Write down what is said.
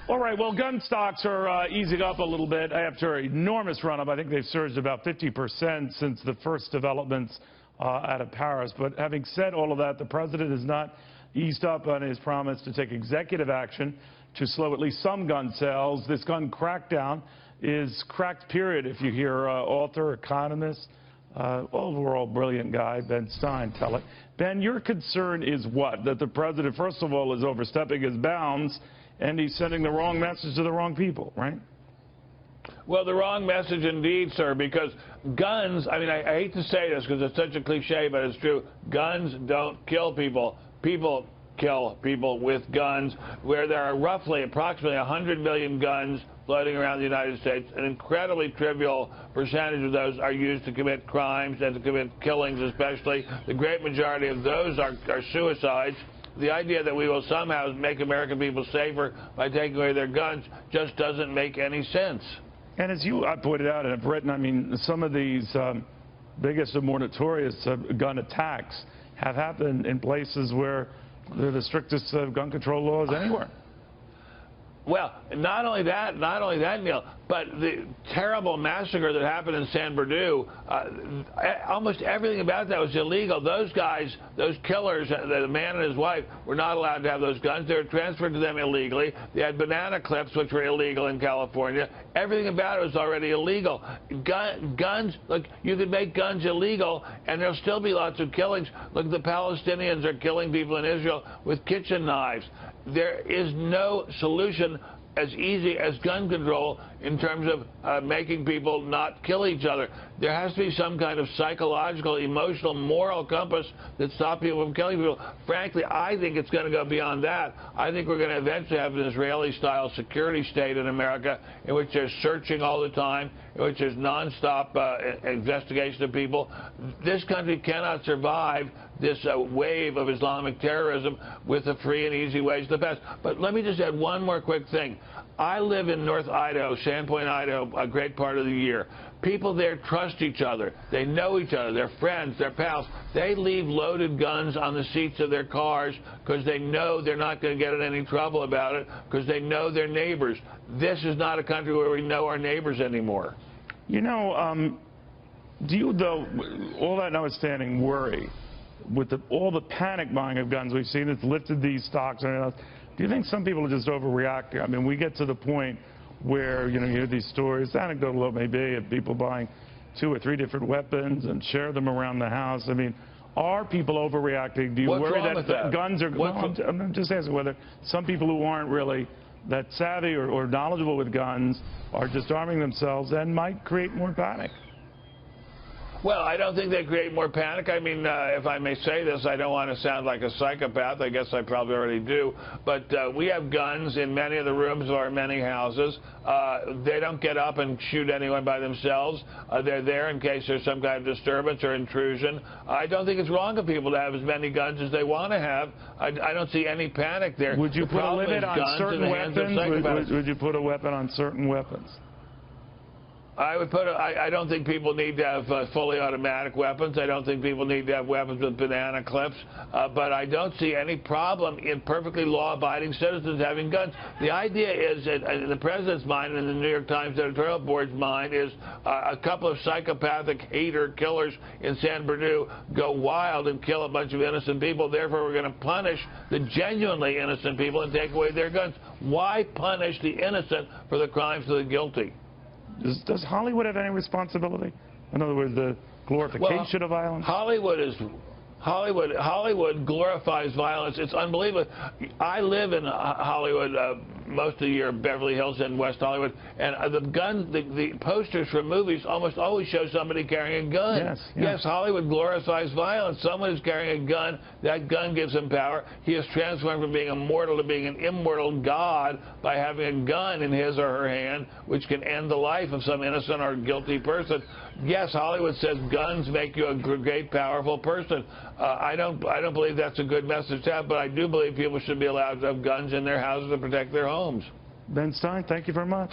All right, well, gun stocks are easing up a little bit after an enormous run-up. I think they've surged about 50% since the first developments out of Paris. But having said all of that, the president has not eased up on his promise to take executive action to slow at least some gun sales. This gun crackdown is cracked, period, if you hear author, economist, overall brilliant guy, Ben Stein, tell it. Ben, your concern is what? That the president, first of all, is overstepping his bounds, and he's sending the wrong message to the wrong people, right? Well, the wrong message indeed, sir, because guns, I mean, I hate to say this because it's such a cliche, but it's true. Guns don't kill people. People kill people with guns, where there are approximately 100 million guns floating around the United States. An incredibly trivial percentage of those are used to commit crimes and to commit killings especially. The great majority of those are suicides. The idea that we will somehow make American people safer by taking away their guns just doesn't make any sense. And as you pointed out and have written, I mean, some of these biggest and more notorious gun attacks have happened in places where they're the strictest gun control laws anywhere. Well, not only that, Neil, but the terrible massacre that happened in San Bernardino, almost everything about that was illegal. Those guys, those killers, the man and his wife, were not allowed to have those guns. They were transferred to them illegally. They had banana clips, which were illegal in California. Everything about it was already illegal. Guns, look, you could make guns illegal, and there'll still be lots of killings. Look, the Palestinians are killing people in Israel with kitchen knives. There is no solution as easy as gun control in terms of making people not kill each other. There has to be some kind of psychological, emotional, moral compass that stops people from killing people. Frankly, I think it's going to go beyond that. I think we're going to eventually have an Israeli-style security state in America in which there's searching all the time, in which there's nonstop investigation of people. This country cannot survive this wave of Islamic terrorism with the free and easy ways to the past. But let me just add one more quick thing. I live in North Idaho, Sandpoint, Idaho, a great part of the year. People there trust each other. They know each other. They're friends. They're pals. They leave loaded guns on the seats of their cars because they know they're not going to get in any trouble about it, because they know their neighbors. This is not a country where we know our neighbors anymore. You know, do you, though, all that notwithstanding, worry with all the panic buying of guns we've seen that's lifted these stocks and everything else? Do you think some people are just overreacting? I mean, we get to the point where, you know, you hear these stories, anecdotal though it may be, of people buying 2 or 3 different weapons and share them around the house. I mean, are people overreacting? Do you worry that guns are... Well, I'm just asking whether some people who aren't really that savvy or knowledgeable with guns are just arming themselves and might create more panic. Well, I don't think they create more panic. I mean, if I may say this, I don't want to sound like a psychopath. I guess I probably already do. But we have guns in many of the rooms of our many houses. They don't get up and shoot anyone by themselves. They're there in case there's some kind of disturbance or intrusion. I don't think it's wrong of people to have as many guns as they want to have. I don't see any panic there. Would you put a limit on certain weapons? Would you put a weapon on certain weapons? I don't think people need to have fully automatic weapons. I don't think people need to have weapons with banana clips. But I don't see any problem in perfectly law-abiding citizens having guns. The idea is, in the president's mind and in the New York Times editorial board's mind, is a couple of psychopathic hater killers in San Bernardino go wild and kill a bunch of innocent people. Therefore, we're going to punish the genuinely innocent people and take away their guns. Why punish the innocent for the crimes of the guilty? Does Hollywood have any responsibility? In other words, the glorification of violence? Hollywood glorifies violence. It's unbelievable. I live in Hollywood most of the year, Beverly Hills and West Hollywood, and the posters for movies almost always show somebody carrying a gun. Yes, Hollywood glorifies violence. Someone is carrying a gun. That gun gives him power. He is transformed from being immortal to being an immortal god by having a gun in his or her hand, which can end the life of some innocent or guilty person. Yes, Hollywood says guns make you a great, powerful person. I don't believe that's a good message to have, but I do believe people should be allowed to have guns in their houses to protect their homes. Ben Stein, thank you very much.